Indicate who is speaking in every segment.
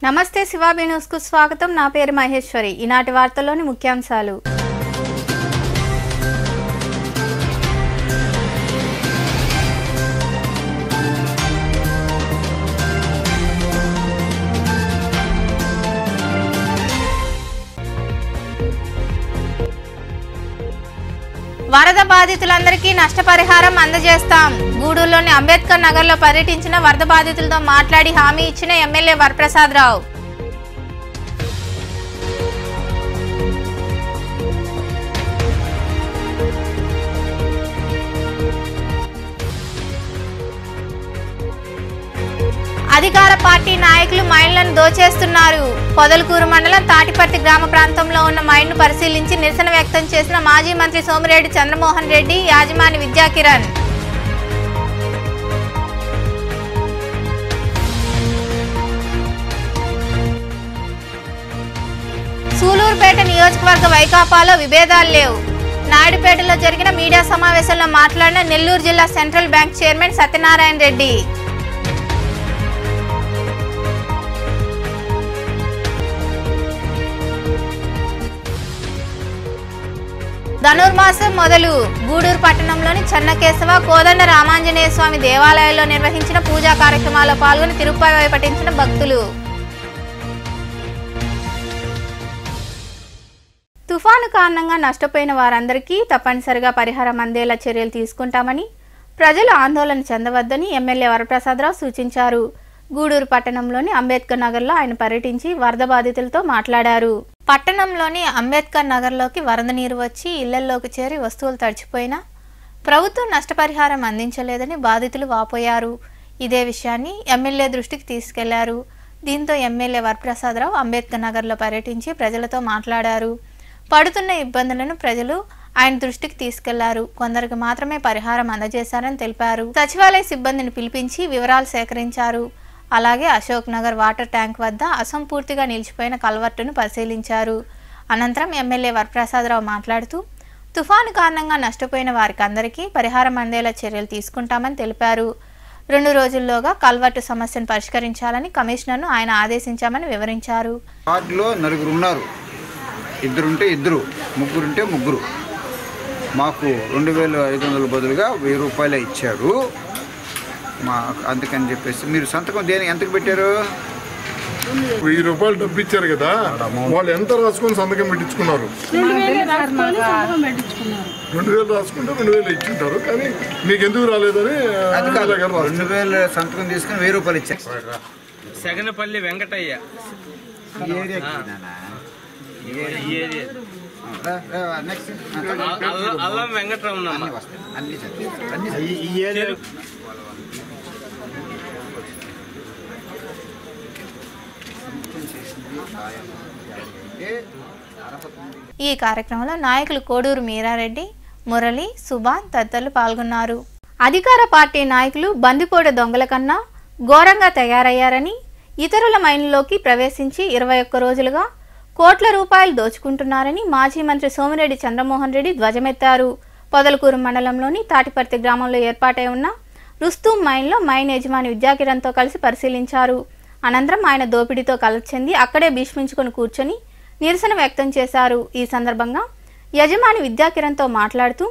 Speaker 1: నమస్తే శివాబీ న్యూస్ కు స్వాగతం. నా పేరు మహేశ్వరి. ఈనాటి వార్తల్లోని ముఖ్యాంశాలు. వరద బాధితులందరికీ నష్టపరిహారం అందజేస్తాం. గూడూరులోని అంబేద్కర్ నగర్లో పర్యటించిన వరద బాధితులతో మాట్లాడి హామీ ఇచ్చిన ఎమ్మెల్యే వరప్రసాద్ రావు. అధికార పార్టీ నాయకులు మైన్లను దోచేస్తున్నారు. పొదలకూరు మండలం తాటిపర్తి గ్రామ ప్రాంతంలో ఉన్న మైన్ను పరిశీలించి నిరసన వ్యక్తం చేసిన మాజీ మంత్రి సోమిరెడ్డి చంద్రమోహన్ రెడ్డి యాజమాని విద్యాకిరణ్. సూలూరుపేట నియోజకవర్గ వైకాపాలో విభేదాలు లేవు. నాయుడుపేటలో జరిగిన మీడియా సమావేశంలో మాట్లాడిన నెల్లూరు జిల్లా central bank chairman Satyanarayana Reddy. ధనుర్మాసం మొదలు గూడూరు పట్టణంలోని చెన్నకేశవ కోదండ రామాంజనేయ స్వామి దేవాలయాల్లో నిర్వహించిన పూజా కార్యక్రమాల్లో పాల్గొని తిరుపతి పఠించిన భక్తులు. తుఫాను కారణంగా నష్టపోయిన వారందరికీ తప్పనిసరిగా పరిహారం అందేలా చర్యలు తీసుకుంటామని, ప్రజలు ఆందోళన చెందవద్దని ఎమ్మెల్యే వరప్రసాద్ రావు సూచించారు. గూడూరు పట్టణంలోని అంబేద్కర్ నగర్లో ఆయన పర్యటించి వరద బాధితులతో మాట్లాడారు. పట్టణంలోని అంబేద్కర్ నగర్లోకి వరద నీరు వచ్చి ఇళ్లలోకి చేరి వస్తువులు తడిచిపోయినా ప్రభుత్వం నష్టపరిహారం అందించలేదని బాధితులు వాపోయారు. ఇదే విషయాన్ని ఎమ్మెల్యే దృష్టికి తీసుకెళ్లారు. దీంతో ఎమ్మెల్యే వరప్రసాద్ రావు అంబేద్కర్ నగర్లో పర్యటించి ప్రజలతో మాట్లాడారు. పడుతున్న ఇబ్బందులను ప్రజలు ఆయన దృష్టికి తీసుకెళ్లారు. కొందరికి మాత్రమే పరిహారం అందజేశారని తెలిపారు. సచివాలయ సిబ్బందిని పిలిపించి వివరాలు సేకరించారు. అలాగే అశోక్ నగర్ వాటర్ ట్యాంక్ వద్ద అసంపూర్తిగా నిలిచిపోయిన కల్వర్టును పరిశీలించారు. అనంతరం ఎమ్మెల్యే వరప్రసాద్ రావు మాట్లాడుతూ తుఫాను కారణంగా నష్టపోయిన వారికి అందరికీ పరిహారం అందేలా చర్యలు తీసుకుంటామని తెలిపారు. 2 రోజుల్లోగా కల్వర్టు సమస్యను పరిష్కరించాలని కమిషనర్ను ఆయన ఆదేశించామని వివరించారు.
Speaker 2: వార్డులో 4 ఉన్నారు. 2 ఉంటే 2, 3 ఉంటే 3. మాకు 2500 బదులుగా 1000 రూపాయలు ఇచ్చారు. అందుకని చెప్పేసి మీరు సంతకం దేనికి ఎంతకు పెట్టారు?
Speaker 3: 1000 రూపాయలు డబ్బు ఇచ్చారు కదా, వాళ్ళు ఎంత రాసుకొని సంతకం పెట్టించుకున్నారు? 2000 రాసుకుంటే 2000 ఇచ్చింటారు. కానీ మీకు ఎందుకు రాలేదని
Speaker 2: 2000 సంతకం తీసుకుని 1000 రూపాయలు ఇచ్చారు.
Speaker 4: సెగనపల్లి వెంకటయ్య అల్లం వెంకటరమణ
Speaker 1: ఈ కార్యక్రమంలో నాయకులు కోడూరు మీరారెడ్డి, మురళి, సుభాన్ తదితరులు పాల్గొన్నారు. అధికార పార్టీ నాయకులు బందిపోటు దొంగల కన్నా ఘోరంగా తయారయ్యారని, ఇతరుల మైన్లోకి ప్రవేశించి 21 రోజులుగా కోట్ల రూపాయలు దోచుకుంటున్నారని మాజీ మంత్రి సోమిరెడ్డి చంద్రమోహన్ రెడ్డి ధ్వజమెత్తారు. పొదలకూరు మండలంలోని తాటిపర్తి గ్రామంలో ఏర్పాటై ఉన్న రుస్తూం మైన్లో మైన్ యజమాని విద్యాకిరణ్తో కలిసి పరిశీలించారు. అనంతరం ఆయన దోపిడీతో కలత చెంది అక్కడే భీష్మించుకుని కూర్చొని నిరసన వ్యక్తం చేశారు. ఈ సందర్భంగా యజమాని విద్యాకిరణ్తో మాట్లాడుతూ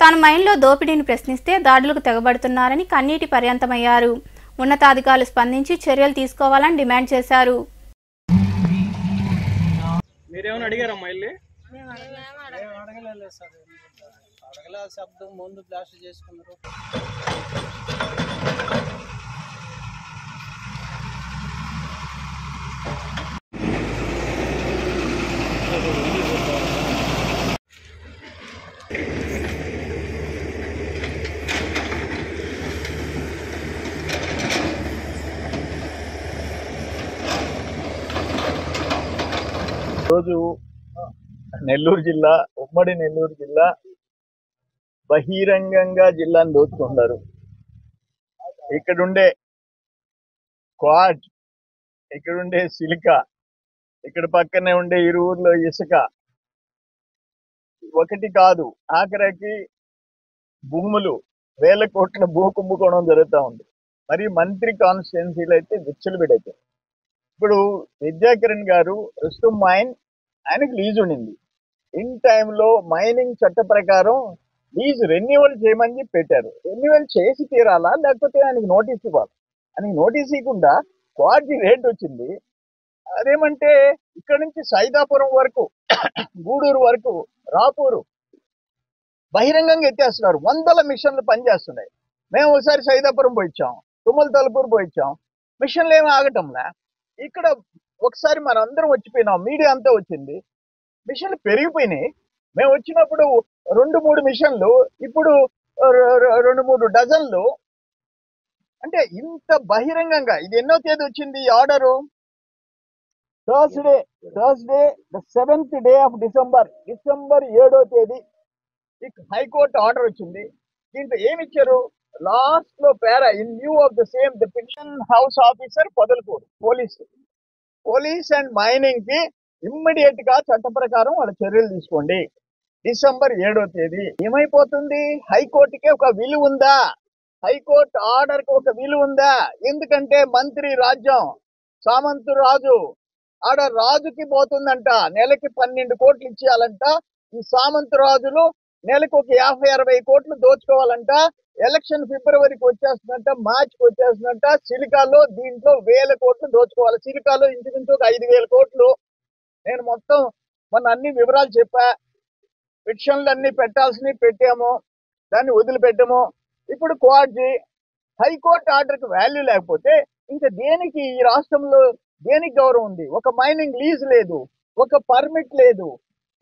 Speaker 1: తాను మైన్లో దోపిడీని ప్రశ్నిస్తే దాడులకు తెగబడుతున్నారని కన్నీటి పర్యంతమయ్యారు. ఉన్నతాధికారులు స్పందించి చర్యలు తీసుకోవాలని డిమాండ్ చేశారు.
Speaker 4: మీరేమైనా అడిగారమ్మా?
Speaker 5: అడగలేదు శబ్దం ముందు బ్లాస్ట్ చేసుకున్నారు.
Speaker 6: రోజు నెల్లూరు జిల్లా, ఉమ్మడి నెల్లూరు జిల్లా బహిరంగంగా జిల్లాను దోచుకుంటారు. ఇక్కడుండే క్వాడ్, ఇక్కడుండే సిలిక, ఇక్కడ పక్కనే ఉండే ఇరువురులో ఇసుక, ఒకటి కాదు ఆఖరికి భూములు వేల కోట్ల భూ కుంభకోణం జరుగుతూ ఉంది. మరి మంత్రి కాన్స్టిట్యున్సీలో అయితే విచ్చలవిడైపోయింది. ఇప్పుడు విద్యాకిరణ్ గారు రుస్తుం మైన్ ఆయనకు లీజ్ ఉండింది. ఇన్ టైంలో మైనింగ్ చట్ట ప్రకారం లీజ్ రెన్యువల్ చేయమని పెట్టారు. రెన్యువల్ చేసి తీరాలా లేకపోతే ఆయనకి నోటీస్ ఇవ్వాలి. ఆయనకి నోటీస్ ఇవ్వకుండా క్వార్జీ రేట్ వచ్చింది. అదేమంటే ఇక్కడ నుంచి సైదాపురం వరకు గూడూరు వరకు రాపూరు బహిరంగంగా ఎత్తేస్తున్నారు. 100 మిషన్లు పనిచేస్తున్నాయి. మేము ఒకసారి సైదాపురం పోయిచ్చాం, తుమ్మల తలుపూరు పోయిచ్చాం, మిషన్లు ఏమి ఆగటంలా. ఇక్కడ ఒకసారి మనందరం వచ్చిపోయినాం, మీడియా అంతా వచ్చింది, మిషన్లు పెరిగిపోయినాయి. మేము వచ్చినప్పుడు 2-3 మిషన్లు, ఇప్పుడు 2-3 డజన్లు. అంటే ఇంత బహిరంగంగా ఇది ఎన్నో తేదీ వచ్చింది ఈ order? Thursday the 7th day of December 7వ తేదీ హైకోర్టు ఆర్డర్ వచ్చింది. దీంట్లో ఏమి ఇచ్చారు? లాస్ట్ లో para in view of the same the petition house officer Podalakuru police and mining కి ఇమ్మీడియట్ గా చట్ట ప్రకారం వాళ్ళ చర్యలు తీసుకోండి. డిసెంబర్ 7వ తేదీ ఏమైపోతుంది? హైకోర్టుకి ఒక విలువ ఉందా? హైకోర్టు ఆర్డర్ కి ఒక విలువ ఉందా? ఎందుకంటే మంత్రి రాజ్యం, సామంతు రాజు ఆడ రాజుకి పోతుందంట. నెలకి 12 కోట్లు ఇచ్చేయాలంట. ఈ సామంతు రాజులు నెలకు ఒక 50-60 కోట్లు దోచుకోవాలంట. ఎలక్షన్ ఫిబ్రవరికి వచ్చేస్తుందంట, మార్చికి వచ్చేస్తుందంట. సిలికాలో దీంట్లో 1000 కోట్లు దోచుకోవాలి. సిలికాలో ఇంచుమించు ఒక 5000 కోట్లు. నేను మొత్తం మొన్న అన్ని వివరాలు చెప్పా. పిటిషన్లు అన్ని పెట్టాల్సినవి పెట్టాము, దాన్ని వదిలిపెట్టాము. ఇప్పుడు క్వార్జీ హైకోర్టు ఆర్డర్కి వాల్యూ లేకపోతే ఇంకా దేనికి ఈ రాష్ట్రంలో దేనికి గౌరవం ఉంది? ఒక మైనింగ్ లీజ్ లేదు, ఒక పర్మిట్ లేదు,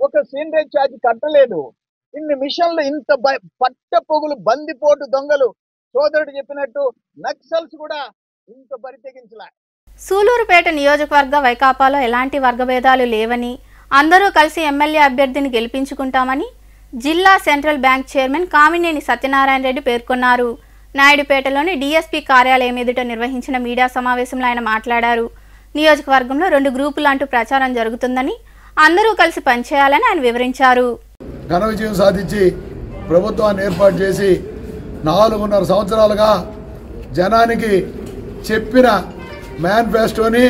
Speaker 6: ఒక సీనరేజ్ ఛార్జ్ కట్టలేదు. ఇన్ని మిషన్లు, ఇంత పట్ట పొగులు బందిపోటు దొంగలు, సోదరుడు చెప్పినట్టు నక్సల్స్ కూడా ఇంత బరితెగించలే.
Speaker 1: సూలూరుపేట నియోజకవర్గ వైకాపాలో ఎలాంటి వర్గభేదాలు లేవని, అందరూ కలిసి ఎమ్మెల్యే అభ్యర్థిని గెలిపించుకుంటామని జిల్లా central bank chairman Kamineni Satyanarayana Reddy పేర్కొన్నారు. నాయుడుపేటలోని డీఎస్పీ కార్యాలయం ఎదుట నిర్వహించిన మీడియా సమావేశంలో ఆయన మాట్లాడారు. నియోజకవర్గంలో 2 గ్రూపులు అంటూ ప్రచారం జరుగుతుందని, అందరూ కలిసి పనిచేయాలని ఆయన వివరించారు.
Speaker 7: ఘన విజయం సాధించి ప్రభుత్వాన్ని ఏర్పాటు చేసి 4.5 సంవత్సరాలుగా జనానికి చెప్పిన మేనిఫెస్టోని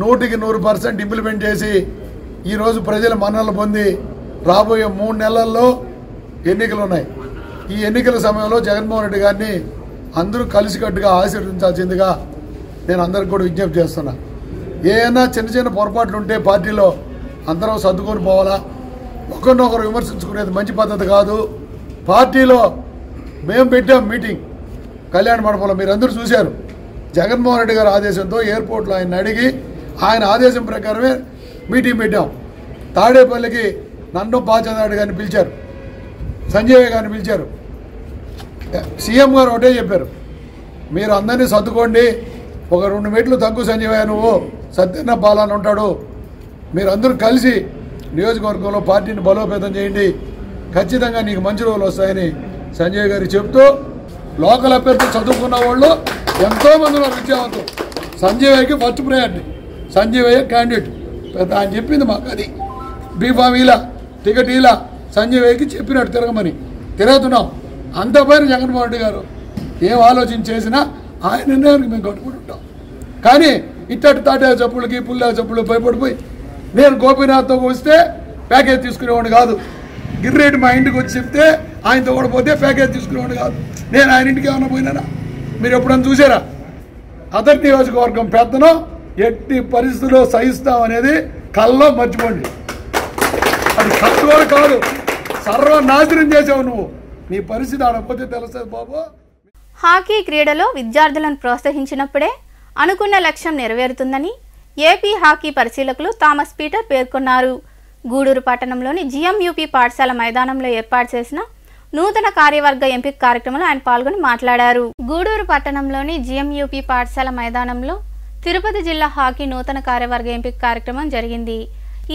Speaker 7: 100% ఇంప్లిమెంట్ చేసి ఈరోజు ప్రజల మన్ననలు పొంది రాబోయే 3 నెలల్లో ఎన్నికలు ఉన్నాయి. ఈ ఎన్నికల సమయంలో జగన్మోహన్ రెడ్డి గారిని అందరూ కలిసికట్టుగా ఆశీర్వదించాల్సిందిగా నేను అందరికి కూడా విజ్ఞప్తి చేస్తున్నా. ఏమైనా చిన్న పొరపాట్లు ఉంటే పార్టీలో అందరం సర్దుకొని పోవాలా. ఒకరినొకరు విమర్శించుకునేది మంచి పద్ధతి కాదు. పార్టీలో మేము పెట్టాం మీటింగ్ కళ్యాణ మండపంలో, మీరు అందరూ చూశారు. జగన్మోహన్ రెడ్డి గారి ఆదేశంతో ఎయిర్పోర్ట్లో ఆయన అడిగి ఆయన ఆదేశం ప్రకారమే మీటింగ్ పెట్టాం. తాడేపల్లికి నన్ను పాచనాయుడు గారిని పిలిచారు, సంజయ్ గారిని పిలిచారు. సీఎం గారు ఒకటే చెప్పారు, మీరు అందరినీ సర్దుకోండి, ఒక 2 మెట్లు తగ్గు సంజయ్, నువ్వు సత్యన్న పాలన ఉంటాడు, మీరందరూ కలిసి నియోజకవర్గంలో పార్టీని బలోపేతం చేయండి, ఖచ్చితంగా నీకు మంచి రోజులు వస్తాయని సంజయ్ గారు చెప్తూ, లోకల్ అభ్యర్థులు చదువుకున్న వాళ్ళు ఎంతోమంది ఉన్నారు విద్యావంతులు. Sanjay first priority, Sanjay candidate పెద్ద ఆయన చెప్పింది మాకు. అది బీఫామ్ ఇలా టికెట్ ఇలా సంజయ్కి చెప్పినట్టు తిరగమని తిరుగుతున్నాం. అంత పైన జగన్మోహన్ రెడ్డి గారు ఏం ఆలోచన చేసినా ఆయన నిర్ణయానికి మేము కట్టుకుని ఉంటాం. కానీ ఇట్టటి తాటే చెప్పులకి పుల్ల చెప్పులు భయపడిపోయి నేను గోపీనాథ్తో వస్తే ప్యాకేజ్ తీసుకునేవాడిని కాదు. గిర్రెడ్డి మా ఇంటికి వచ్చి చెప్తే ఆయనతో కూడా పోతే ప్యాకేజ్ తీసుకునేవాడిని కాదు. నేను ఆయన ఇంటికి ఏమన్నా పోయినానా? మీరు ఎప్పుడన్నా చూసారా? అతని నియోజకవర్గం పెద్దను ఎట్టి పరిస్థితుల్లో సహిస్తామనేది కల్లో మర్చిపోండి. అది కల్లో కాదు, సర్వనాశనం చేసావు నువ్వు. నీ పరిస్థితి ఆడకపోతే తెలుస్తుంది బాబు.
Speaker 1: హాకీ క్రీడలో విద్యార్థులను ప్రోత్సహించినప్పుడే అనుకున్న లక్ష్యం నెరవేరుతుందని ఏపీ హాకీ పరిశీలకులు థామస్ పీటర్ పేర్కొన్నారు. గూడూరు పట్టణంలోని జిఎంయూపీ పాఠశాల మైదానంలో ఏర్పాటు చేసిన నూతన కార్యవర్గ ఎంపిక కార్యక్రమంలో ఆయన పాల్గొని మాట్లాడారు. గూడూరు పట్టణంలోని జిఎంయూపీ పాఠశాల మైదానంలో తిరుపతి జిల్లా హాకీ నూతన కార్యవర్గ ఎంపిక కార్యక్రమం జరిగింది.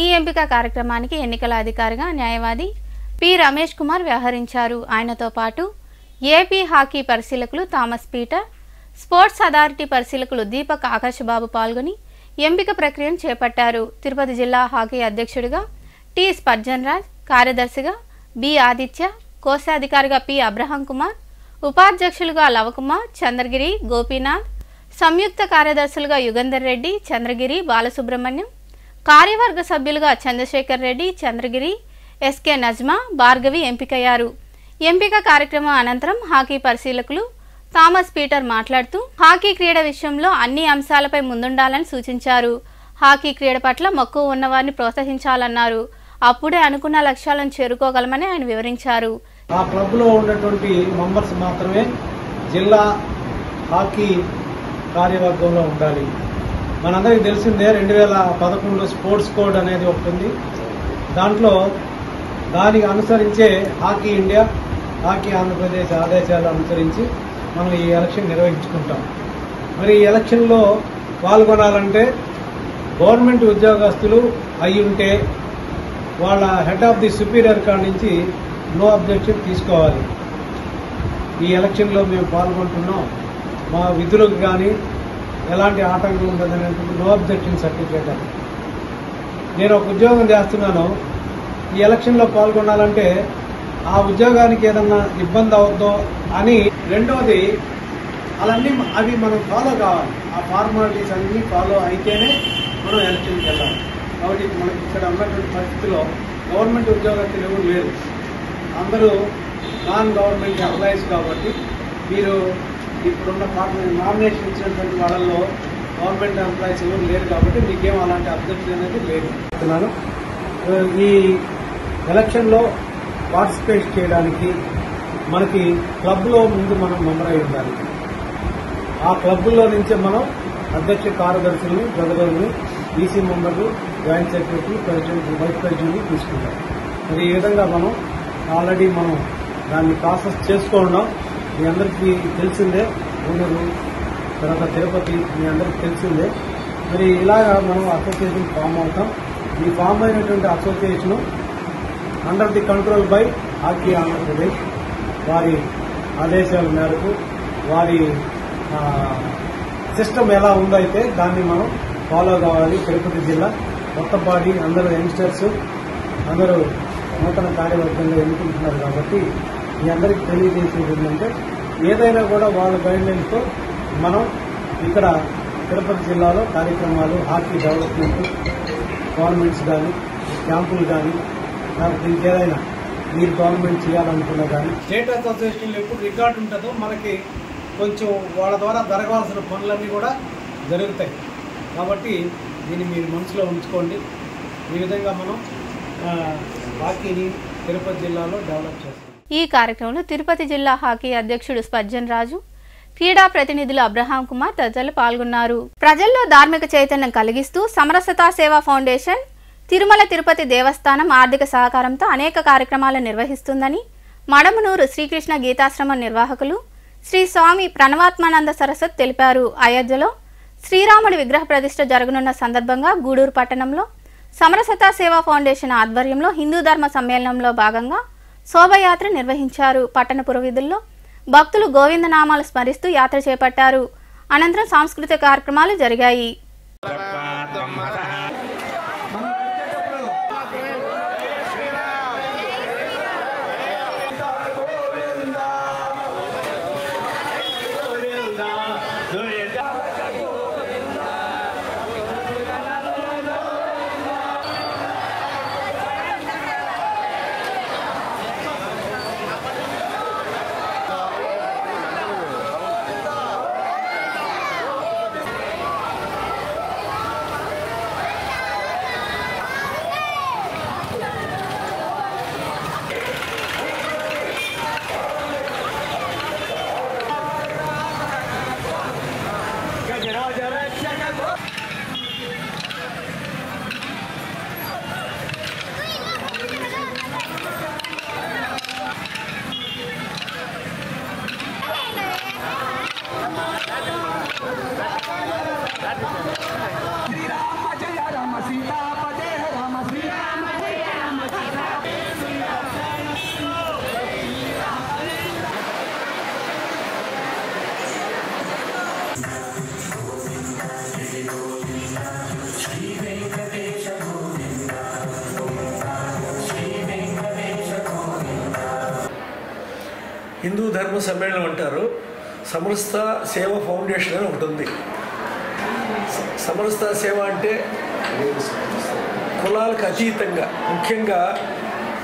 Speaker 1: ఈ ఎంపిక కార్యక్రమానికి ఎన్నికల అధికారిగా న్యాయవాది పి రమేష్ కుమార్ వ్యవహరించారు. ఆయనతో పాటు ఏపీ హాకీ పరిశీలకులు థామస్ పీటర్, స్పోర్ట్స్ అథారిటీ పరిశీలకులు దీపక్ ఆకాశబాబు పాల్గొని ఎంపిక ప్రక్రియను చేపట్టారు. తిరుపతి జిల్లా హాకీ అధ్యక్షుడిగా టి స్పర్జన్ రాజ్, కార్యదర్శిగా బి ఆదిత్య, కోశాధికారిగా పి అబ్రహం కుమార్, ఉపాధ్యక్షులుగా లవకుమార్, చంద్రగిరి, గోపీనాథ్, సంయుక్త కార్యదర్శులుగా యుగంధర్ రెడ్డి, చంద్రగిరి, బాలసుబ్రహ్మణ్యం, కార్యవర్గ సభ్యులుగా చంద్రశేఖర్ రెడ్డి, చంద్రగిరి, ఎస్కే నజ్మా, భార్గవి ఎంపికయ్యారు. ఎంపిక కార్యక్రమం అనంతరం హాకీ పరిశీలకులు థామస్ పీటర్ మాట్లాడుతూ హాకీ క్రీడ విషయంలో అన్ని అంశాలపై ముందుండాలని సూచించారు. హాకీ క్రీడ పట్ల మక్కువ ఉన్నవారిని ప్రోత్సహించాలన్నారు. అప్పుడే అనుకున్న లక్ష్యాలను చేరుకోగలమని ఆయన వివరించారు.
Speaker 5: ఆ క్లబ్లో ఉన్నటువంటి మెంబర్స్ మాత్రమే జిల్లా హాకీ కార్యవర్గంలో ఉండాలి. మనందరికీ తెలిసిందే 2011 స్పోర్ట్స్ కోడ్ అనేది ఒకటి ఉంది. దాంట్లో దానికి అనుసరించే హాకీ ఇండియా, హాకీ ఆంధ్రప్రదేశ్ ఆదేశాలు అనుసరించి మనం ఈ ఎలక్షన్ నిర్వహించుకుంటాం. మరి ఈ ఎలక్షన్లో పాల్గొనాలంటే గవర్నమెంట్ ఉద్యోగస్తులు అయి ఉంటే వాళ్ళ హెడ్ ఆఫ్ ది సుపీరియర్ కాడ నుంచి నో అబ్జెక్షన్ తీసుకోవాలి. ఈ ఎలక్షన్లో మేము పాల్గొంటున్నాం, మా విధులకు కానీ ఎలాంటి ఆటంకం ఉండదని నో అబ్జెక్షన్ సర్టిఫికేట్ అని. నేను ఒక ఉద్యోగం చేస్తున్నాను, ఈ ఎలక్షన్లో పాల్గొనాలంటే ఆ ఉద్యోగానికి ఏదన్నా ఇబ్బంది అవుద్దో అని. రెండవది, అవి మనం ఫాలో కావాలి. ఆ ఫార్మాలిటీస్ అన్నీ ఫాలో అయితేనే మనం ఎలక్షన్కి వెళ్ళాలి. కాబట్టి మనకి ఇక్కడ ఉన్నటువంటి పరిస్థితిలో గవర్నమెంట్ ఉద్యోగస్తులు ఎవరు లేరు, అందరూ నాన్ గవర్నమెంట్ ఎంప్లాయీస్. కాబట్టి మీరు ఇప్పుడున్న నామినేషన్ ఇచ్చినటువంటి వాళ్ళల్లో గవర్నమెంట్ ఎంప్లాయీస్ ఎవరు లేరు కాబట్టి మీకేం అలాంటి అబ్జెక్షన్ అనేది లేదు. ఈ ఎలక్షన్లో పార్టిసిపేట్ చేయడానికి మనకి క్లబ్లో ముందు మనం మెంబర్ అయి ఉండాలి. ఆ క్లబ్లో నుంచే మనం అధ్యక్ష కార్యదర్శులను, ప్రజలను, ఈసీ మెంబర్లు, joint secretary, president, vice president తీసుకుంటాం. మరి ఈ విధంగా మనం ఆల్రెడీ మనం దాన్ని ప్రాసెస్ చేసుకోవడం మీ అందరికీ తెలిసిందే. ఊనూరు తర్వాత తిరుపతి మీ అందరికీ తెలిసిందే. మరి ఇలాగా మనం అసోసియేషన్ ఫామ్ అవుతాం. ఈ ఫామ్ అయినటువంటి association under the control by hockey Andhra Pradesh వారి ఆదేశాల మేరకు వారి సిస్టమ్ ఎలా ఉందో అయితే దాన్ని మనం ఫాలో కావాలి. తిరుపతి జిల్లా కొత్త బాడీ, అందరూ యంగ్స్టర్స్, అందరూ నూతన కార్యవర్గంలో ఎన్నుకుంటున్నారు. కాబట్టి మీ అందరికీ తెలియజేసేది ఏంటంటే ఏదైనా కూడా వాళ్ళ గైడ్లైన్స్తో మనం ఇక్కడ తిరుపతి జిల్లాలో కార్యక్రమాలు, హాకీ డెవలప్మెంట్, గవర్నమెంట్స్ కానీ, క్యాంపులు కానీ, లేకపోతే ఇంకేదైనా మీరు గవర్నమెంట్ చేయాలనుకున్నా కానీ స్టేట్ అసోసియేషన్లో ఎప్పుడు రికార్డు ఉంటుందో మనకి కొంచెం వాళ్ళ ద్వారా జరగాల్సిన పనులన్నీ కూడా జరుగుతాయి. కాబట్టి దీన్ని మీరు మనసులో ఉంచుకోండి. ఈ విధంగా మనం హాకీని తిరుపతి జిల్లాలో డెవలప్ చేస్తాం.
Speaker 1: ఈ కార్యక్రమంలో తిరుపతి జిల్లా హాకీ అధ్యక్షుడు స్పర్జన్ రాజు, క్రీడా ప్రతినిధులు అబ్రహాం కుమార్ తదితరులు పాల్గొన్నారు. ప్రజల్లో ధార్మిక చైతన్యం కలిగిస్తూ సమరసతా సేవా ఫౌండేషన్, తిరుమల తిరుపతి దేవస్థానం ఆర్థిక సహకారంతో అనేక కార్యక్రమాలు నిర్వహిస్తుందని మడమనూరు శ్రీకృష్ణ గీతాశ్రమం నిర్వాహకులు శ్రీ స్వామి ప్రణవాత్మానంద సరస్వతి తెలిపారు. అయోధ్యలో శ్రీరాముడి విగ్రహ ప్రతిష్ఠ జరగనున్న సందర్భంగా గూడూరు పట్టణంలో సమరసతా సేవా ఫౌండేషన్ ఆధ్వర్యంలో హిందూ ధర్మ సమ్మేళనంలో భాగంగా శోభయాత్ర నిర్వహించారు. పట్టణ పురవీధుల్లో భక్తులు గోవిందనామాలు స్మరిస్తూ యాత్ర చేపట్టారు. అనంతరం సాంస్కృతిక కార్యక్రమాలు జరిగాయి.
Speaker 8: హిందూ ధర్మ సమ్మేళనం అంటారు. సమరస్త సేవ ఫౌండేషన్ అని ఒకటి ఉంది. సమరస్త సేవ అంటే కులాలకు అతీతంగా, ముఖ్యంగా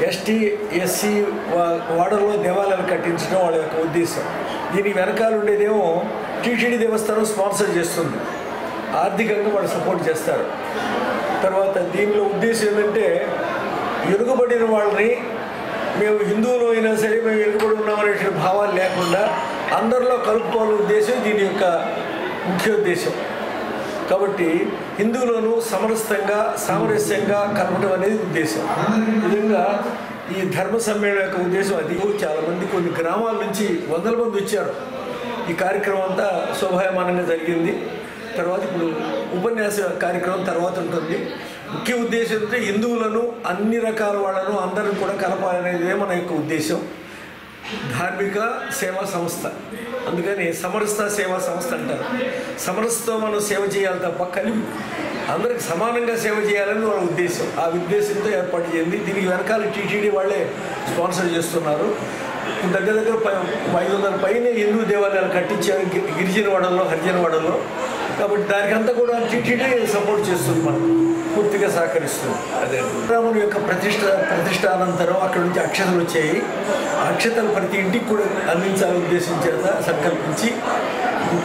Speaker 8: ఎస్టీ ఎస్సీ వాడల్లో దేవాలయాలు కట్టించడం వాళ్ళ యొక్క ఉద్దేశం. దీనికి వెనకాల ఉండేదేమో టీటీడీ దేవస్థానం స్పాన్సర్ చేస్తుంది, ఆర్థికంగా వాళ్ళు సపోర్ట్ చేస్తారు. తర్వాత దీనిలో ఉద్దేశం ఏంటంటే వెనుకబడిన వాళ్ళని మేము హిందువులు అయినా సరే మేము వెనుకబడి ఉన్నామనే భావాలు లేకుండా అందరిలో కలుపుకోవాలనే ఉద్దేశం దీని యొక్క ముఖ్య ఉద్దేశం. కాబట్టి హిందువులను సమరసంగా సామరస్యంగా కలపడం అనేది ఉద్దేశం. ఈ విధంగా ఈ ధర్మ సమ్మేళనం యొక్క ఉద్దేశం అది. చాలామంది కొన్ని గ్రామాల నుంచి 100 మంది వచ్చారు. ఈ కార్యక్రమం అంతా శోభాయమానంగా జరిగింది. తర్వాత ఇప్పుడు ఉపన్యాస కార్యక్రమం తర్వాత ఉంటుంది. ముఖ్య ఉద్దేశం అంటే హిందువులను అన్ని రకాల వాళ్ళను అందరిని కూడా కలపాలనేదే మన యొక్క ఉద్దేశం. ధార్మిక సేవా సంస్థ, అందుకని సమరస్త సేవా సంస్థ అంటారు. సమరసతో మనం సేవ చేయాలి తప్ప కలిపి అందరికి సమానంగా సేవ చేయాలని వాళ్ళ ఉద్దేశం. ఆ ఉద్దేశంతో ఏర్పాటు చేయండి. దీనికి వెనకాల టీటీడీ వాళ్ళే స్పాన్సర్ చేస్తున్నారు. దగ్గర 500 పైన హిందూ దేవాలయాలు కట్టించారు గిరిజనవాడల్లో, హరిజనవాడల్లో. కాబట్టి దానికి అంతా కూడా టీటీడీ సపోర్ట్ చేస్తుంది, మనకు పూర్తిగా సహకరిస్తుంది. అదే రాముని యొక్క ప్రతిష్ట అనంతరం అక్కడ నుంచి అక్షతలు వచ్చాయి. అక్షతలు ప్రతి ఇంటికి కూడా అందించాలని ఉద్దేశం చేత సంకల్పించి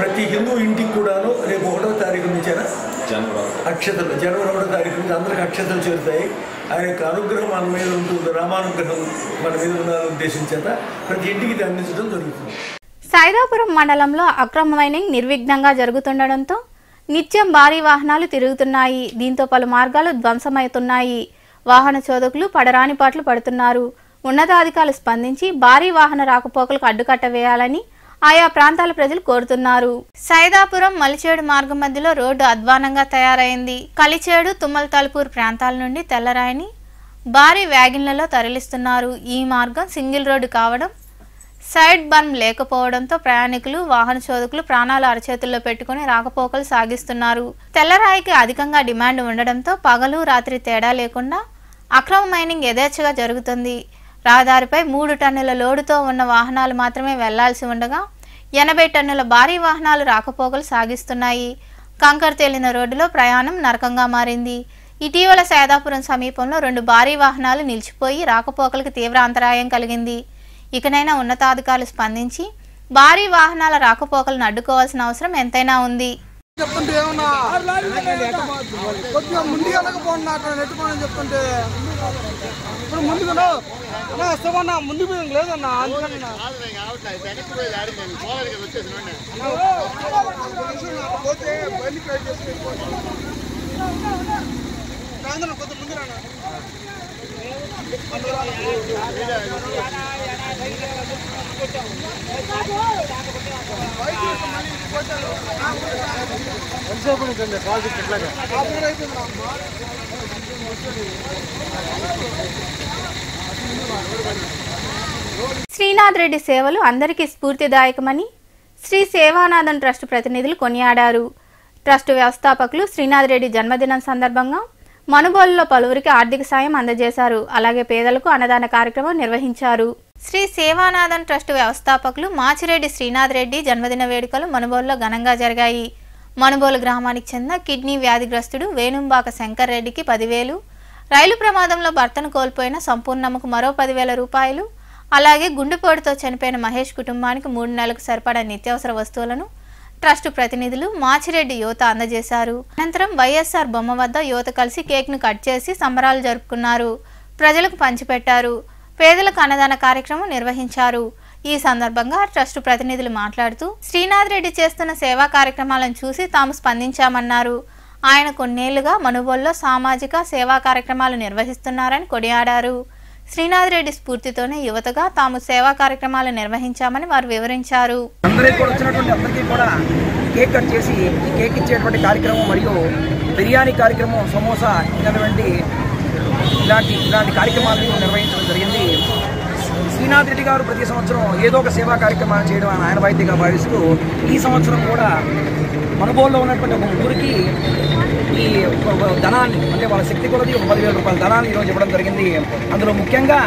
Speaker 8: ప్రతి హిందూ ఇంటికి కూడాను రేపు 1వ తారీఖు నుంచైనా అక్షతలు, జనవరి 1వ తారీఖు నుంచి అందరికి అక్షతలు చేరుతాయి. ఆయన యొక్క అనుగ్రహం మన మీద ఉంటుంది, రామానుగ్రహం మన మీద ఉండాలని ఉద్దేశం చేత ప్రతి ఇంటికి ఇది అందించడం జరుగుతుంది.
Speaker 1: సైదాపురం మండలంలో అక్రమ మైనింగ్ నిర్విఘ్నంగా జరుగుతుండటంతో నిత్యం భారీ వాహనాలు తిరుగుతున్నాయి. దీంతో పలు మార్గాలు ధ్వంసమవుతున్నాయి. వాహన చోదకులు పడరాని పాట్లు పడుతున్నారు. ఉన్నతాధికారులు స్పందించి భారీ వాహన రాకపోకలకు అడ్డుకట్ట వేయాలని ఆయా ప్రాంతాల ప్రజలు కోరుతున్నారు. సైదాపురం మలిచేడు మార్గం మధ్యలో రోడ్డు అధ్వానంగా తయారైంది. కలిచేడు తుమ్మలతలపూర్ ప్రాంతాల నుండి తెల్లరాయిని భారీ వ్యాగన్లలో తరలిస్తున్నారు. ఈ మార్గం సింగిల్ రోడ్డు కావడం, సైడ్ బర్మ్ లేకపోవడంతో ప్రయాణికులు, వాహన చోదకులు ప్రాణాలు అరచేతుల్లో పెట్టుకుని రాకపోకలు సాగిస్తున్నారు. తెల్లరాయికి అధికంగా డిమాండ్ ఉండడంతో పగలు రాత్రి తేడా లేకుండా అక్రమ మైనింగ్ యథేచ్ఛగా జరుగుతుంది. రహదారిపై 3 టన్నుల లోడుతో ఉన్న వాహనాలు మాత్రమే వెళ్లాల్సి ఉండగా 80 టన్నుల భారీ వాహనాలు రాకపోకలు సాగిస్తున్నాయి. కంకర తేలిన రోడ్డులో ప్రయాణం నరకంగా మారింది. ఇటీవల సైదాపురం సమీపంలో 2 భారీ వాహనాలు నిలిచిపోయి రాకపోకలకు తీవ్ర అంతరాయం కలిగింది. ఇకనైనా ఉన్నతాధికారులు స్పందించి భారీ వాహనాల రాకపోకలను అడ్డుకోవాల్సిన అవసరం ఎంతైనా ఉంది. శ్రీనాథ్ రెడ్డి సేవలు అందరికీ స్ఫూర్తిదాయకమని శ్రీ సేవానాథన్ ట్రస్ట్ ప్రతినిధులు కొనియాడారు. ట్రస్ట్ వ్యవస్థాపకులు శ్రీనాథ్ రెడ్డి జన్మదినం సందర్భంగా మనుబోలులో పలువురికి ఆర్థిక సాయం అందజేశారు. అలాగే పేదలకు అన్నదాన కార్యక్రమం నిర్వహించారు. శ్రీ సేవానాథన్ ట్రస్ట్ వ్యవస్థాపకులు మాచిరెడ్డి శ్రీనాథ్ రెడ్డి జన్మదిన వేడుకలు మనుబోలులో ఘనంగా జరిగాయి. మనుబోలు గ్రామానికి చెందిన కిడ్నీ వ్యాధిగ్రస్తుడు వేణుంబాక శంకర్ రెడ్డికి 10,000, రైలు ప్రమాదంలో భర్తను కోల్పోయిన సంపూర్ణమ్మకు మరో 10,000 రూపాయలు, అలాగే గుండెపోటుతో చనిపోయిన మహేష్ కుటుంబానికి 3 నెలలకు సరిపడా నిత్యావసర వస్తువులను ట్రస్ట్ ప్రతినిధులు మాచిరెడ్డి యువత అందజేశారు. అనంతరం వైఎస్ఆర్ బొమ్మ వద్ద యువత కలిసి కేక్ను కట్ చేసి సంబరాలు జరుపుకున్నారు. ప్రజలకు పంచిపెట్టారు. పేదలకు అన్నదాన కార్యక్రమం నిర్వహించారు. ఈ సందర్భంగా ట్రస్ట్ ప్రతినిధులు మాట్లాడుతూ శ్రీనాథ్ రెడ్డి చేస్తున్న సేవా కార్యక్రమాలను చూసి తాము స్పందించామన్నారు. ఆయన కొన్నేళ్లుగా మనుబోలులో సామాజిక సేవా కార్యక్రమాలు నిర్వహిస్తున్నారని కొనియాడారు. శ్రీనాథ్ రెడ్డి స్ఫూర్తితోనే యువతగా తాము సేవా కార్యక్రమాలు నిర్వహించామని వారు వివరించారు.
Speaker 9: అందరికీ కూడా కేక్ కట్ చేసి ఈ కేక్ ఇచ్చేటువంటి కార్యక్రమం మరియు బిర్యానీ కార్యక్రమం, సమోసా ఇలాంటి కార్యక్రమాలను నిర్వహించడం జరిగింది. శ్రీనాథ్ రెడ్డి గారు ప్రతి సంవత్సరం ఏదో ఒక సేవా కార్యక్రమాలు చేయడం ఆయన బాధ్యతగా భావిస్తూ ఈ సంవత్సరం కూడా మనుబోలులో ఉన్నటువంటి ఒక ముగ్గురికి ఈ ధనాన్ని, అంటే వాళ్ళ శక్తి కొలది ఒక 10,000 రూపాయల ధనాన్ని ఈరోజు ఇవ్వడం జరిగింది. అందులో ముఖ్యంగా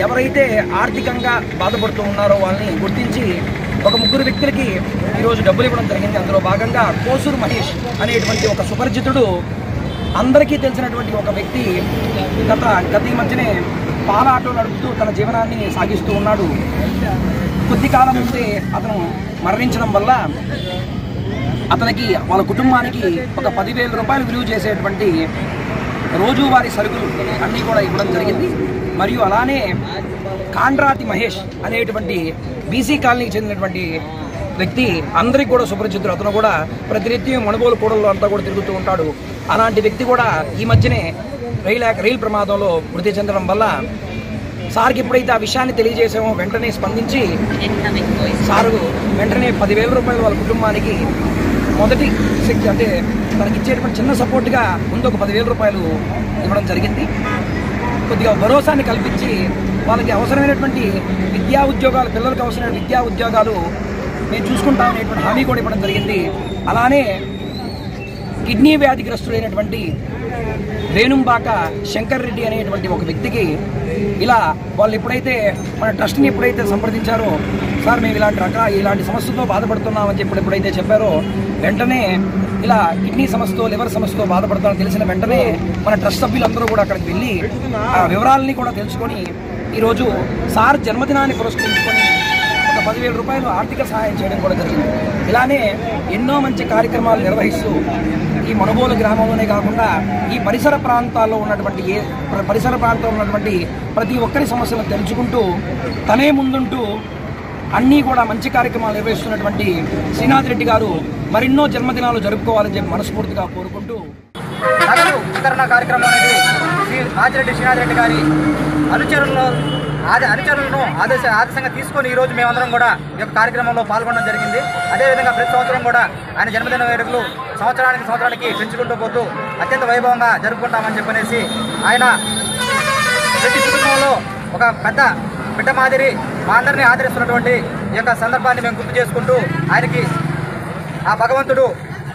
Speaker 9: ఎవరైతే ఆర్థికంగా బాధపడుతూ ఉన్నారో వాళ్ళని గుర్తించి ఒక ముగ్గురు వ్యక్తులకి ఈరోజు డబ్బులు ఇవ్వడం జరిగింది. అందులో భాగంగా కోసూరు మహేష్ అనేటువంటి ఒక సుపరిచితుడు, అందరికీ తెలిసినటువంటి ఒక వ్యక్తి గత ఈ మధ్యనే పాల ఆటో నడుపుతూ తన జీవనాన్ని సాగిస్తూ ఉన్నాడు. కొద్ది కాలం ముందే అతను మరణించడం వల్ల అతనికి వాళ్ళ కుటుంబానికి ఒక 10,000 రూపాయలు విలువ చేసేటువంటి రోజువారీ సరుకులు అన్నీ కూడా ఇవ్వడం జరిగింది. మరియు అలానే కాండ్రాతి మహేష్ అనేటువంటి బీసీ కాలనీకి చెందినటువంటి వ్యక్తి అందరికీ కూడా సుపరిచితుడు. అతను కూడా ప్రతినిత్యం మణుగోలు కూడల్లో అంతా కూడా తిరుగుతూ ఉంటాడు. అలాంటి వ్యక్తి కూడా ఈ మధ్యనే రైలు ప్రమాదంలో మృతి చెందడం వల్ల సార్కి ఎప్పుడైతే ఆ విషయాన్ని తెలియజేసామో వెంటనే స్పందించి సారు వెంటనే 10,000 రూపాయలు వాళ్ళ కుటుంబానికి మొదటి శక్తి అంటే తనకి ఇచ్చేటువంటి చిన్న సపోర్ట్గా ముందు ఒక 10,000 రూపాయలు ఇవ్వడం జరిగింది. కొద్దిగా భరోసాన్ని కల్పించి వాళ్ళకి అవసరమైనటువంటి విద్యా ఉద్యోగాలు, పిల్లలకు అవసరమైన విద్యా ఉద్యోగాలు మేము చూసుకుంటామనేటువంటి హామీ కూడా ఇవ్వడం జరిగింది. అలానే కిడ్నీ వ్యాధిగ్రస్తుడైనటువంటి వేణుంబాక శంకర్ రెడ్డి అనేటువంటి ఒక వ్యక్తికి ఇలా వాళ్ళు ఎప్పుడైతే మన ట్రస్ట్ని ఎప్పుడైతే సంప్రదించారో, సార్ మేము ఇలాంటి సమస్యతో బాధపడుతున్నామని చెప్పి ఎప్పుడైతే చెప్పారో వెంటనే ఇలా కిడ్నీ సమస్యతో, లివర్ సమస్యతో బాధపడతామని తెలిసిన వెంటనే మన ట్రస్ట్ సభ్యులందరూ కూడా అక్కడికి వెళ్ళి ఆ వివరాలని కూడా తెలుసుకొని ఈరోజు సార్ జన్మదినాన్ని పురస్కరించుకొని ఒక 10,000 రూపాయలు ఆర్థిక సహాయం చేయడం కూడా జరిగింది. ఇలానే ఎన్నో మంచి కార్యక్రమాలు నిర్వహిస్తూ ఈ మణుగోలు గ్రామంలోనే కాకుండా ఈ పరిసర ప్రాంతాల్లో ఉన్నటువంటి ప్రతి ఒక్కరి సమస్యలను తెలుసుకుంటూ తనే ముందుంటూ అన్నీ కూడా మంచి కార్యక్రమాలు నిర్వహిస్తున్నటువంటి శ్రీనాథ్ రెడ్డి గారు మరెన్నో జన్మదినాలు జరుపుకోవాలని చెప్పి మనస్ఫూర్తిగా కోరుకుంటూ
Speaker 10: నగదు వితరణ కార్యక్రమం అనేది ఆదిరెడ్డి శ్రీనాథ్ రెడ్డి గారి అనుచరులను ఆదర్శంగా తీసుకొని ఈరోజు మేమందరం కూడా ఈ యొక్క కార్యక్రమంలో పాల్గొనడం జరిగింది. అదేవిధంగా ప్రతి సంవత్సరం కూడా ఆయన జన్మదిన వేడుకలు సంవత్సరానికి పెంచుకుంటూ పోతూ అత్యంత వైభవంగా జరుపుకుంటామని చెప్పనేసి ఆయన ప్రతి కుటుంబంలో ఒక పెద్ద బిడ్డ మాదిరి మా అందరినీ ఆదరిస్తున్నటువంటి ఈ యొక్క సందర్భాన్ని మేము గుర్తు చేసుకుంటూ ఆయనకి ఆ భగవంతుడు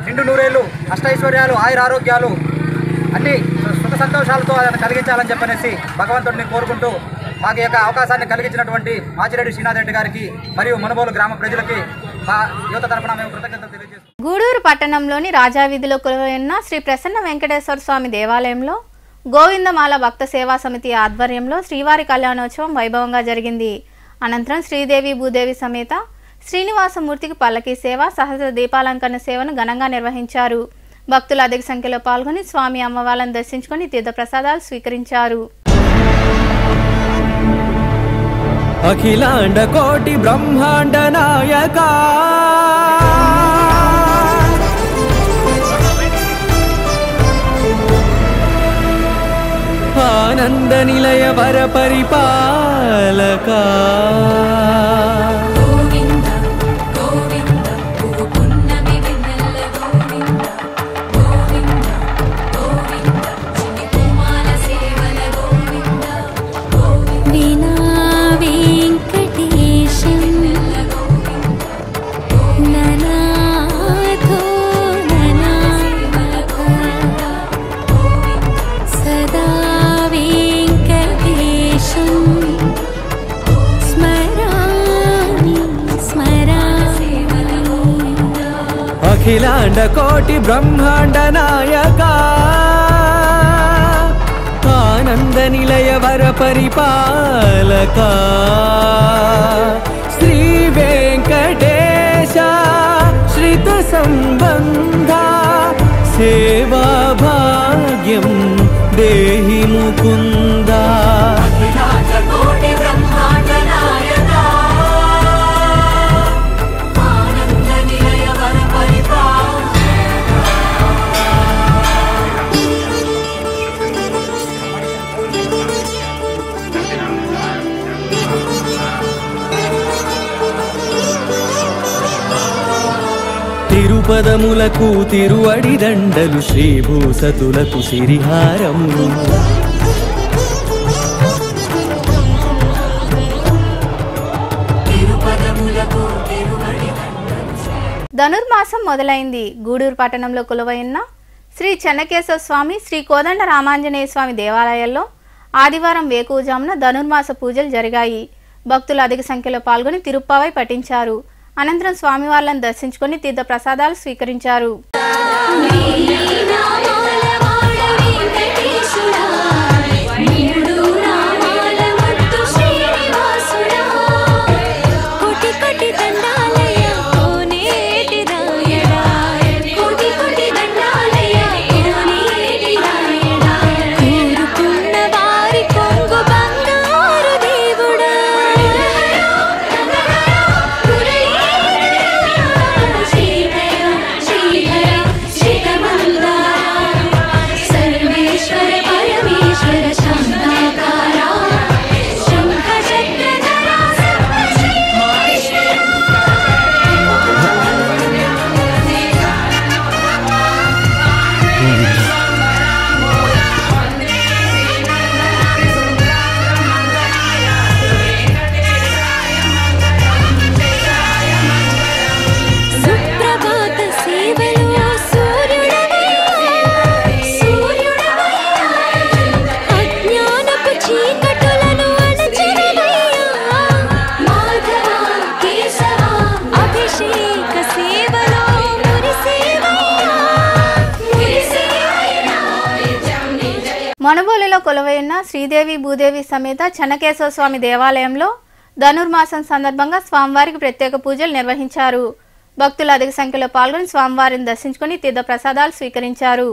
Speaker 10: నిండు నూరేళ్ళు అష్టైశ్వర్యాలు, ఆయురారోగ్యాలు అన్ని సుఖ సంతోషాలతో ఆయన కలిగించాలని చెప్పనేసి భగవంతుడిని కోరుకుంటూ మాకు యొక్క అవకాశాన్ని కలిగించినటువంటి మాచిరెడ్డి శ్రీనాథ్ రెడ్డి గారికి మరియు మణుగోలు గ్రామ ప్రజలకి మా యువత తరపున మేము కృతజ్ఞతలు తెలియజేస్తున్నాం.
Speaker 1: గూడూరు పట్టణంలోని రాజావీధిలో కొలువైన శ్రీ ప్రసన్న వెంకటేశ్వర స్వామి దేవాలయంలో గోవిందమాల భక్త సేవా సమితి ఆధ్వర్యంలో శ్రీవారి కళ్యాణోత్సవం వైభవంగా జరిగింది. అనంతరం శ్రీదేవి భూదేవి సమేత శ్రీనివాసమూర్తికి పల్లకీ సేవ, సహస్ర దీపాలంకరణ సేవను ఘనంగా నిర్వహించారు. భక్తులు అధిక సంఖ్యలో పాల్గొని స్వామి అమ్మవార్లను దర్శించుకొని తీర్థప్రసాదాలు స్వీకరించారు.
Speaker 11: అఖిలాండ కోటి బ్రహ్మాండ నాయక ఆనంద నిలయ వర పరిపాలక అఖిలాండ కోటి బ్రహ్మాండ నాయక ఆనంద నిలయ వర పరిపాలక శ్రీ వెంకటేశ శ్రిత సంబంధ సేవా భాగ్యం దేహి ముకుంద. తిరుపదములకు తిరువడి దండలు, శ్రీభూసతులకు సిరిహారములు.
Speaker 1: ధనుర్మాసం మొదలైంది. గూడూరు పట్టణంలో కొలువైన శ్రీ చెన్నకేశ్వర స్వామి, శ్రీ కోదండ రామాంజనేయ స్వామి దేవాలయాల్లో ఆదివారం వేకువజామున ధనుర్మాస పూజలు జరిగాయి. భక్తులు అధిక సంఖ్యలో పాల్గొని తిరుప్పావై పఠించారు. అనంతరం స్వామివార్లను దర్శించుకుని తీర్థ ప్రసాదాలు స్వీకరించారు. మనుబోలులో కొలువైన శ్రీదేవి భూదేవి సమేత చెన్నకేశవ స్వామి దేవాలయంలో ధనుర్మాసం సందర్భంగా స్వామివారికి ప్రత్యేక పూజలు నిర్వహించారు. భక్తులు అధిక సంఖ్యలో పాల్గొని స్వామివారిని దర్శించుకుని తీర్థ ప్రసాదాలు స్వీకరించారు.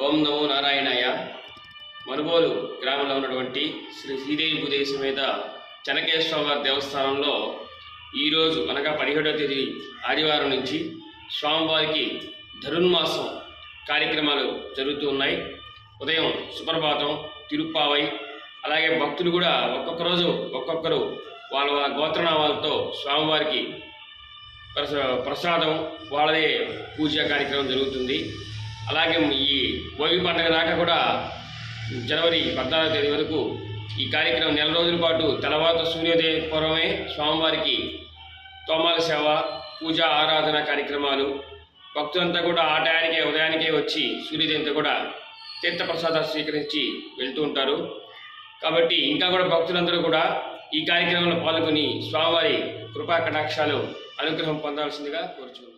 Speaker 12: ఓం నమో నారాయణాయ. మనుబోలు గ్రామంలో ఉన్నటువంటి శ్రీ శ్రీదేవి భూదేవి సమేత చెన్నకేశవ వారి దేవస్థానంలో ఈరోజు అనగా 17వ తేదీ ఆదివారం నుంచి స్వామివారికి ధనుర్మాసం కార్యక్రమాలు జరుగుతూ ఉన్నాయి. ఉదయం సుప్రభాతం, తిరుప్పావై, అలాగే భక్తులు కూడా ఒక్కొక్క రోజు ఒక్కొక్కరు వాళ్ళ గోత్రనామాలతో స్వామివారికి ప్రసాదం వాళ్ళదే పూజా కార్యక్రమం జరుగుతుంది. అలాగే ఈ భోగి పండుగ దాకా కూడా జనవరి 14వ తేదీ వరకు ఈ కార్యక్రమం నెల రోజుల పాటు తెల్లవారుతో సూర్యోదయ పూర్వమే స్వామివారికి తోమాల సేవ, పూజ, ఆరాధన కార్యక్రమాలు, భక్తులంతా కూడా ఆ టయానికే ఉదయానికే వచ్చి సూర్యోదయంతో కూడా తీర్థప్రసాదాలు స్వీకరించి వెళ్తూ ఉంటారు. కాబట్టి ఇంకా కూడా భక్తులందరూ కూడా ఈ కార్యక్రమంలో పాల్గొని స్వామివారి కృపా కటాక్షాలు అనుగ్రహం పొందాల్సిందిగా కోరుచున్నాను.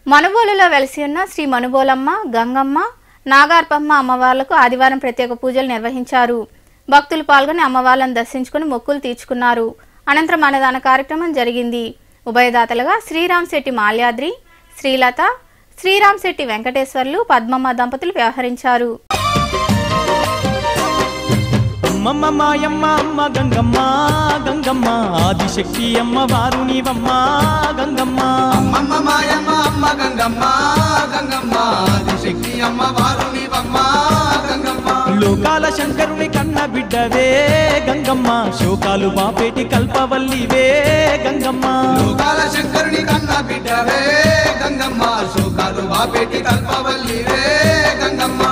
Speaker 1: మనుబోలులో వెలిసి ఉన్న శ్రీ మనుబోలమ్మ, గంగమ్మ, నాగార్పమ్మ అమ్మవార్లకు ఆదివారం ప్రత్యేక పూజలు నిర్వహించారు. భక్తులు పాల్గొని అమ్మవార్లను దర్శించుకుని మొక్కులు తీర్చుకున్నారు. అనంతరం అన్నదాన కార్యక్రమం జరిగింది. ఉభయదాతలుగా శ్రీరామ్ శెట్టి మాల్యాద్రి, శ్రీలత, శ్రీరామ్ శెట్టి వెంకటేశ్వర్లు, పద్మమ్మ దంపతులు వ్యవహరించారు.
Speaker 11: అమ్మమ్మ మాయమ్మ అమ్మ గంగమ్మ గంగమ్మ ఆదిశక్తి అమ్మ వారు నీవమ్మ గంగమ్మ.
Speaker 13: అమ్మమ్మ మాయమ్మ అమ్మ గంగమ్మ గంగమ్మ ఆదిశక్తి అమ్మ వారు నీవమ్మ గంగమ్మ.
Speaker 11: లోకాల శంకరుని కన్న బిడ్డవే గంగమ్మ, శోకాలు బాపేటి కల్పవల్లివే గంగమ్మ.
Speaker 13: లోకాల శంకరుని కన్న బిడ్డవే గంగమ్మ, శోకాలు బాపేటి కల్పవల్లివే గంగమ్మ.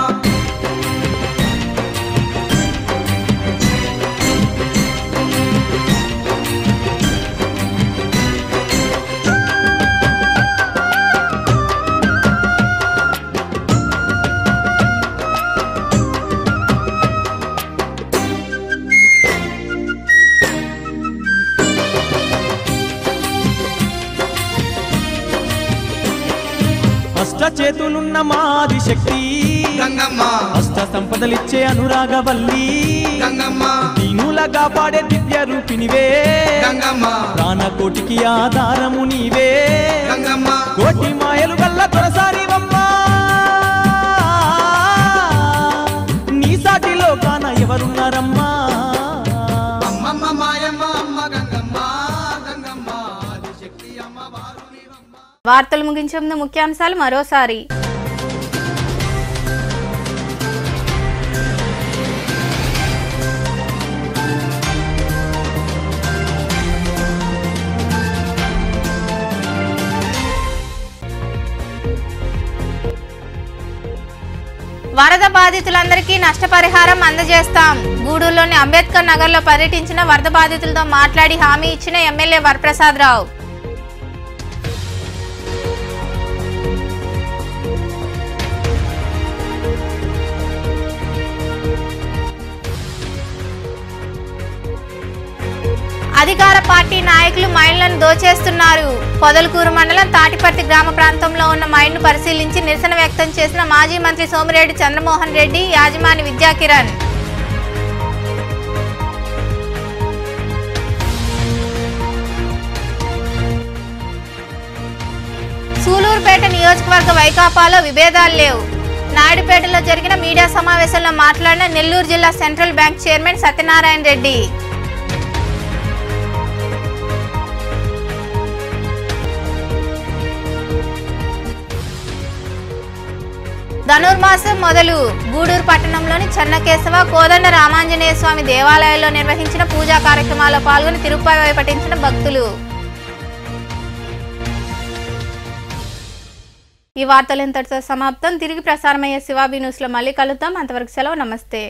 Speaker 11: చేతులున్న మాది శక్తి
Speaker 13: గంగమ్మ,
Speaker 11: అష్ట సంపదలిచ్చే అనురాగవల్లి
Speaker 13: గంగమ్మ.
Speaker 11: దీనులగా పాడే దివ్య రూపినివే
Speaker 13: గంగమ్మ,
Speaker 11: ప్రాణకోటికి ఆధారము నీవే
Speaker 13: గంగమ్మ.
Speaker 11: కోటి మాయలు గల్ల దొరసారివమ్మ, నీ సాటిలో కాన ఎవరున్నారమ్మా.
Speaker 13: అమ్మమ్మ మాయమ్మ అమ్మ గంగమ్మ గంగమ్మ ఆదిశక్తి అమ్మ వారు నీవమ్మ.
Speaker 1: వార్తలు ముగించే ముందు ముఖ్యాంశాలు మరోసారి. వరద బాధితులందరికీ నష్టపరిహారం అందజేస్తాం. గూడూరులోని అంబేద్కర్ నగర్లో పర్యటించిన వరద బాధితులతో మాట్లాడి హామీ ఇచ్చిన ఎమ్మెల్యే వరప్రసాద్ రావు. అధికార పార్టీ నాయకులు మైన్లను దోచేస్తున్నారు. పొదలకూరు మండలం తాటిపర్తి గ్రామ ప్రాంతంలో ఉన్న మైన్ను పరిశీలించి నిరసన వ్యక్తం చేసిన మాజీ మంత్రి సోమిరెడ్డి చంద్రమోహన్ రెడ్డి యాజమాని విద్యాకిరణ్. సూలూరుపేట నియోజకవర్గ వైకాపాలో విభేదాలు లేవు. నాయుడుపేటలో జరిగిన మీడియా సమావేశంలో మాట్లాడిన నెల్లూరు జిల్లా central bank chairman Satyanarayana Reddy. ధనుర్మాసం మొదలు గూడూరు పట్టణంలోని చెన్నకేశవ కోదండ రామాంజనేయ స్వామి దేవాలయాల్లో నిర్వహించిన పూజా కార్యక్రమాల్లో పాల్గొని తిరుపతి పఠించిన భక్తులు. ఈ వార్తలు ఇంతటితో సమాప్తం. తిరిగి ప్రసారమయ్యే శివాబీ న్యూస్లో మళ్ళీ కలుద్దాం. అంతవరకు సెలవు. నమస్తే.